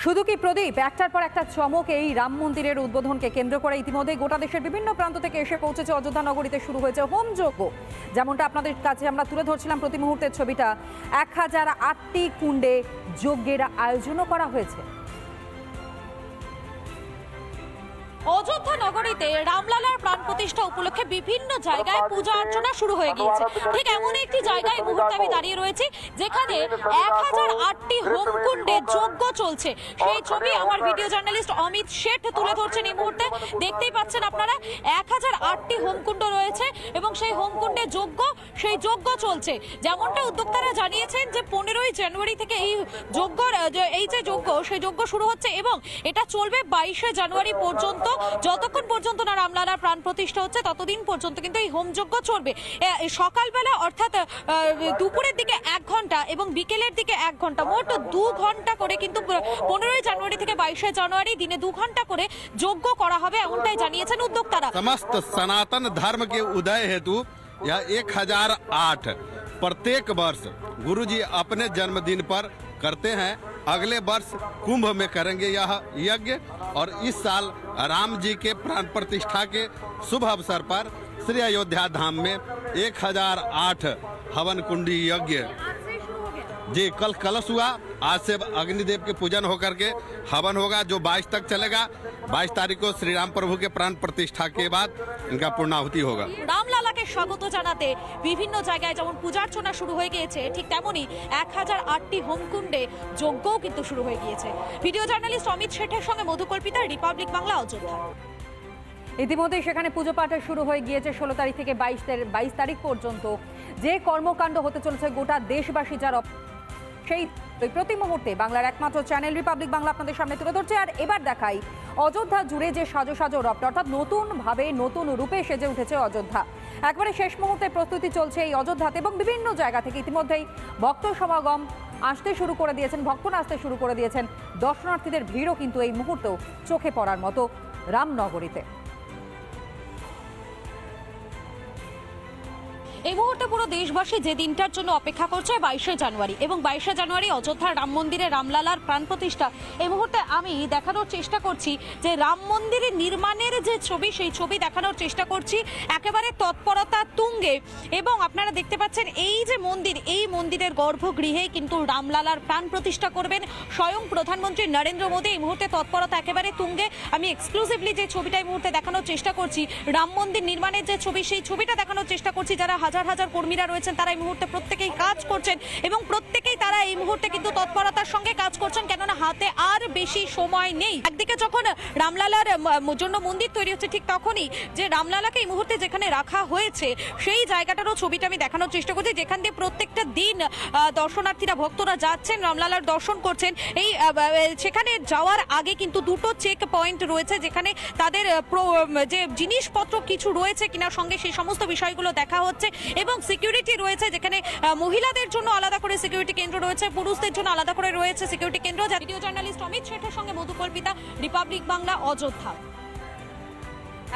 শুধু কি প্রদীপ, একটার পর একটা চমক এই রাম মন্দিরের উদ্বোধনকে কেন্দ্র করে ইতিমধ্যে গোটা দেশের বিভিন্ন প্রান্ত থেকে এসে পৌঁছেছে অযোধ্যা নগরীতে। শুরু হয়েছে হোমযজ্ঞ। যেমনটা আপনাদের কাছে আমরা তুলে ধরছিলাম প্রতি মুহূর্তের ছবিটা, 1008টি কুণ্ডে যজ্ঞের আয়োজনও করা হয়েছে। অযোধ্যা নগরীতে রামলালার প্রাণ প্রতিষ্ঠা উপলক্ষে বিভিন্ন জায়গায় পূজা অর্চনা শুরু হয়ে গিয়েছে। ঠিক এমন একটি জায়গায় মুহূর্তে আমি দাঁড়িয়ে রয়েছি যেখানে 1008টি হোমকুণ্ডে যজ্ঞ চলছে। সেই ছবি আমার ভিডিও জার্নালিস্ট অমিত শেঠ তুলে ধরছেন এই মুহূর্তে। দেখতেই পাচ্ছেন আপনারা 1008টি হোমকুণ্ড রয়েছে এবং সেই হোমকুণ্ডে সেই যজ্ঞ চলছে। যেমনটা উদ্যোক্তারা জানিয়েছেন যে 15ই জানুয়ারি থেকে এই যে যজ্ঞ সেই যজ্ঞ শুরু হচ্ছে এবং এটা চলবে 22শে জানুয়ারি পর্যন্ত। যতক্ষণ পর্যন্ত না রামলালার প্রাণ প্রতিষ্ঠা হচ্ছে ততদিন পর্যন্ত কিন্তু এই হোমযজ্ঞ চলবে। সকালবেলা অর্থাৎ দুপুরের দিকে 1 ঘন্টা এবং বিকেলের দিকে 1 ঘন্টা, মোট 2 ঘন্টা করে কিন্তু 15ই জানুয়ারি থেকে 22শে জানুয়ারি दिने 2 घंटा করে যজ্ঞ করা হবে, এমনটাই জানিয়েছেন উদ্যোক্তারা। समस्त सनातन धर्म के उदय हेतु यह 1008 प्रत्येक वर्ष गुरुजी अपने जन्मदिन पर करते हैं। अगले वर्ष कुंभ में करेंगे यह यज्ञ और इस साल राम जी के प्राण प्रतिष्ठा के शुभ अवसर पर श्री अयोध्या धाम में 1008 हवन कुंडी यज्ञ जी कल कलश हुआ। आज से अग्निदेव के पूजन होकर के हवन होगा जो 22 तक चलेगा। 22 तारीख को श्री राम प्रभु के प्राण प्रतिष्ठा के बाद इनका पूर्णाहुति होगा। রামলালাকে স্বাগত জানাতে বিভিন্ন জায়গায় যেমন পূজার্চনা শুরু হয়ে গিয়েছে, ঠিক তেমনি 1008টি হোমকুণ্ডে যজ্ঞও কিন্তু শুরু হয়ে গিয়েছে। ভিডিও জার্নালিস্ট অমিত শেঠের সঙ্গে মধুকল্পিতা, রিপাবলিক বাংলা, অযোধ্যা। ইতিমধ্যে সেখানে পুজো পাঠ শুরু হয়ে গিয়েছে। 16 তারিখ থেকে 22 তারিখ পর্যন্ত যে কর্মকাণ্ড হতে চলেছে গোটা দেশবাসী যার সেই প্রতি মুহূর্তে বাংলার একমাত্র চ্যানেল রিপাবলিক বাংলা আপনাদের সামনে তুলে ধরছে। আর এবার দেখাই অযোধ্যা জুড়ে যে সাজো রপ্ট, অর্থাৎ নতুনভাবে নতুন রূপে সেজে উঠেছে অযোধ্যা। একবারে শেষ মুহূর্তে প্রস্তুতি চলছে এই অযোধ্যাতে এবং বিভিন্ন জায়গা থেকে ইতিমধ্যেই ভক্ত সমাগম আসতে শুরু করে দিয়েছেন, ভক্তরা আসতে শুরু করে দিয়েছেন। দর্শনার্থীদের ভিড়ও কিন্তু এই মুহূর্তেও চোখে পড়ার মতো রামনগরীতে। এই মুহূর্তে পুরো দেশবাসী যে দিনটার জন্য অপেক্ষা করছে 22শে জানুয়ারি এবং 22শে জানুয়ারি অযোধ্যার রাম মন্দিরে রামলালার প্রাণ প্রতিষ্ঠা। এই মুহূর্তে আমি দেখানোর চেষ্টা করছি যে রাম মন্দিরের নির্মাণের যে ছবি, সেই ছবি দেখানোর চেষ্টা করছি একেবারে তৎপরতা তুঙ্গে। এবং আপনারা দেখতে পাচ্ছেন এই যে মন্দির, এই মন্দিরের গর্ভগৃহে কিন্তু রামলালার প্রাণ প্রতিষ্ঠা করবেন স্বয়ং প্রধানমন্ত্রী নরেন্দ্র মোদী। এই মুহূর্তে তৎপরতা একেবারে তুঙ্গে। আমি এক্সক্লুসিভলি যে ছবিটা এই মুহূর্তে দেখানোর চেষ্টা করছি, রাম মন্দির নির্মাণের যে ছবি, সেই ছবিটা দেখানোর চেষ্টা করছি। যারা হাজার হাজার কর্মীরা রয়েছেন তারা এই মুহূর্তে প্রত্যেকেই কাজ করছেন এবং প্রত্যেকেই তারা এই মুহূর্তে কিন্তু তৎপরতার সঙ্গে কাজ করছেন, কেননা হাতে আর বেশি সময় নেই। একদিকে যখন রামলালার জন্য মন্দির তৈরি হচ্ছে, ঠিক তখনই যে রামলালাকে এই মুহূর্তে যেখানে রাখা হয়েছে সেই জায়গাটারও ছবিটা আমি দেখানোর চেষ্টা করছি, যেখান দিয়ে প্রত্যেকটা দিন দর্শনার্থীরা, ভক্তরা যাচ্ছেন, রামলালার দর্শন করছেন। এই সেখানে যাওয়ার আগে কিন্তু 2টো চেক পয়েন্ট রয়েছে যেখানে তাদের যে জিনিসপত্র কিছু রয়েছে কিনা সঙ্গে সেই সমস্ত বিষয়গুলো দেখা হচ্ছে এবং সিকিউরিটি রয়েছে, যেখানে মহিলাদের জন্য আলাদা করে সিকিউরিটি কেন্দ্র রয়েছে, পুরুষদের জন্য আলাদা করে রয়েছে সিকিউরিটি কেন্দ্র। ভিডিও জার্নালিস্ট অমিত শেঠের সঙ্গে মধুকল্পিতা, রিপাবলিক বাংলা, অযোধ্যা।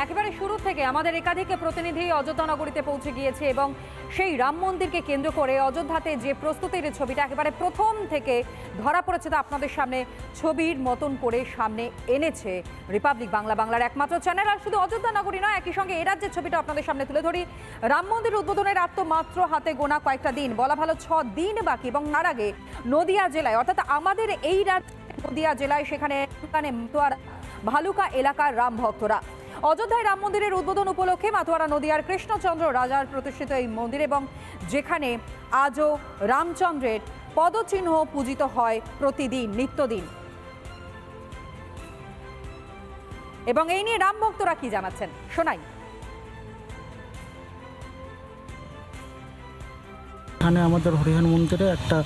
একেবারে শুরু থেকে আমাদের একাধিক প্রতিনিধি অযোধ্যা নগরীতে পৌঁছে গিয়েছে এবং সেই রাম মন্দিরকে কেন্দ্র করে অযোধ্যাতে যে প্রস্তুতির ছবিটা একেবারে প্রথম থেকে ধরা পড়েছে তা আপনাদের সামনে ছবির মতন করে সামনে এনেছে রিপাবলিক বাংলা, বাংলার একমাত্র চ্যানেল। আর শুধু অযোধ্যা নগরী নয়, একই সঙ্গে এ রাজ্যের ছবিটা আপনাদের সামনে তুলে ধরি। রাম মন্দির উদ্বোধনের আর তো মাত্র হাতে গোনা কয়েকটা দিন, বলা ভালো 6 দিন বাকি। এবং তার আগে নদিয়া জেলায়, অর্থাৎ আমাদের এই রাজ্য নদিয়া জেলায়, সেখানে ভালুকা এলাকার রাম ভক্তরা অযোধ্যায় রাম মন্দিরের উদ্বোধন উপলক্ষে মাতোয়ারা নদিয়ার কৃষ্ণচন্দ্র রাজার প্রতিষ্ঠিত এই মন্দির এবং যেখানে আজও রামচন্দ্রের পদচিহ্ন পূজিত হয় প্রতিদিন, নিত্যদিন। এবং এই নিয়ে রাম ভক্তরা কি জানাচ্ছেন শোনাই। এখানে আমাদের হরিহর মন্দিরে একটা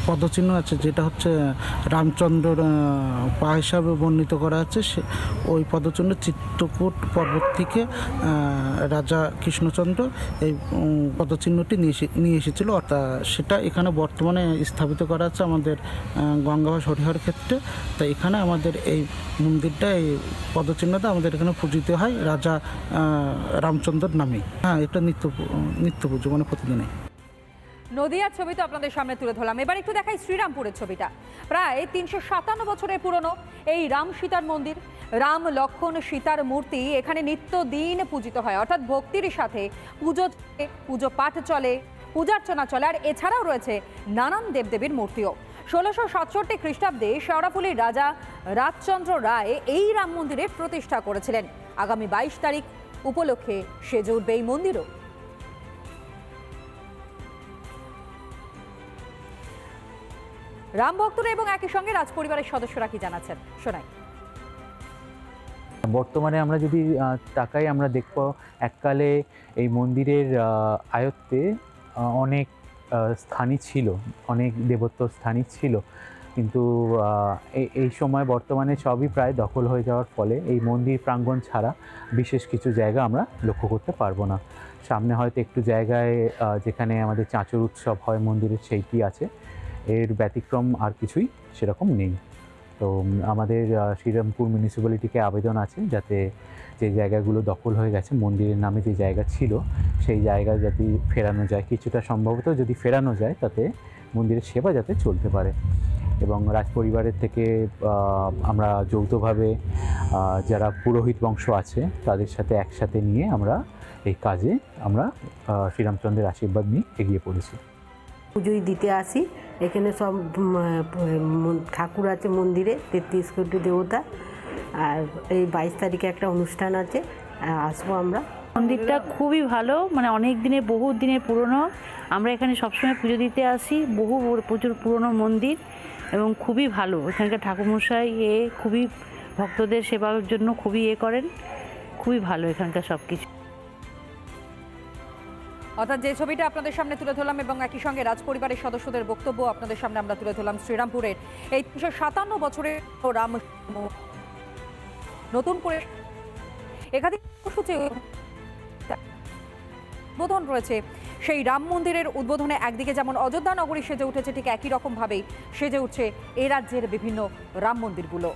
পদচিহ্ন আছে, যেটা হচ্ছে রামচন্দ্রর পা হিসাবে বর্ণিত করা আছে। ওই পদচিহ্ন চিত্রকূট পর্বত থেকে রাজা কৃষ্ণচন্দ্র এই পদচিহ্নটি নিয়ে এসেছিল, অর্থাৎ সেটা এখানে বর্তমানে স্থাপিত করা আছে আমাদের গঙ্গাভাস হরিহর ক্ষেত্রে। তাই এখানে আমাদের এই মন্দিরটা, এই পদচিহ্নটা আমাদের এখানে পূজিত হয় রাজা রামচন্দ্রর নামে। হ্যাঁ, এটা নিত্য পুজো, মানে প্রতিদিনে। নদিয়ার ছবি তো আপনাদের সামনে তুলে ধরলাম, এবার একটু দেখাই শ্রীরামপুরের ছবিটা। প্রায় 357 বছরের পুরনো এই রাম সীতার মন্দির, রাম লক্ষ্মণ সীতার মূর্তি এখানে নিত্যদিন পূজিত হয়, অর্থাৎ ভক্তির সাথে পুজো পাঠ চলে, পূজার্চনা চলে, আর এছাড়াও রয়েছে নানান দেবদেবীর মূর্তিও। 1667 খ্রিস্টাব্দে শেওড়াফুলির রাজা রাজচন্দ্র রায় এই রাম মন্দিরের প্রতিষ্ঠা করেছিলেন। আগামী 22 তারিখ উপলক্ষে সেজে উঠবে এই মন্দিরও। রাম ভক্তরা এবং একই সঙ্গে রাজ পরিবারের সদস্যরা কি জানাচ্ছেন শোনাই। বর্তমানে আমরা যদি তাকাই, আমরা দেখব এককালে এই মন্দিরের আয়ত্তে অনেক স্থানই ছিল, অনেক দেবত্ব স্থানই ছিল, কিন্তু এই সময় বর্তমানে সবই প্রায় দখল হয়ে যাওয়ার ফলে এই মন্দির প্রাঙ্গণ ছাড়া বিশেষ কিছু জায়গা আমরা লক্ষ্য করতে পারবো না। সামনে হয়তো একটু জায়গায় যেখানে আমাদের চাঁচর উৎসব হয় মন্দিরের, সেইটি আছে, এর ব্যতিক্রম আর কিছুই সেরকম নেই। তো আমাদের শ্রীরামপুর মিউনিসিপ্যালিটিকে আবেদন আছে যাতে যে জায়গাগুলো দখল হয়ে গেছে, মন্দিরের নামে যে জায়গা ছিল সেই জায়গা যাতে ফেরানো যায়, কিছুটা সম্ভবত যদি ফেরানো যায় তাতে মন্দিরের সেবা যাতে চলতে পারে। এবং রাজপরিবারের থেকে আমরা যৌথভাবে যারা পুরোহিত বংশ আছে তাদের সাথে একসাথে নিয়ে আমরা এই কাজে আমরা শ্রীরামচন্দ্রের আশীর্বাদ নিয়ে এগিয়ে পড়েছি। পুজোই দিতে আসি, এখানে সব ঠাকুর আছে মন্দিরে, 33 কোটি দেবতা, আর এই 22 তারিখে একটা অনুষ্ঠান আছে, আসবো আমরা। মন্দিরটা খুবই ভালো, মানে অনেক দিনের, বহু দিনের পুরনো। আমরা এখানে সবসময় পুজো দিতে আসি, প্রচুর পুরনো মন্দির এবং খুবই ভালো। এখানকার ঠাকুরমশাই খুবই ভক্তদের সেবার জন্য খুবই করেন, খুবই ভালো এখানকার সব কিছু। অর্থাৎ যে ছবিটা আপনাদের সামনে তুলে ধরলাম এবং একই সঙ্গে রাজ পরিবারের সদস্যদের বক্তব্য আপনাদের সামনে আমরা তুলে ধরলাম শ্রীরামপুরের এই 357 বছরের রাম নতুন করে একাধিক কর্মসূচি উদ্বোধন রয়েছে। সেই রাম মন্দিরের উদ্বোধনে একদিকে যেমন অযোধ্যা নগরী সেজে উঠেছে, ঠিক একই রকম ভাবেই সেজে উঠছে এ রাজ্যের বিভিন্ন রাম মন্দিরগুলো।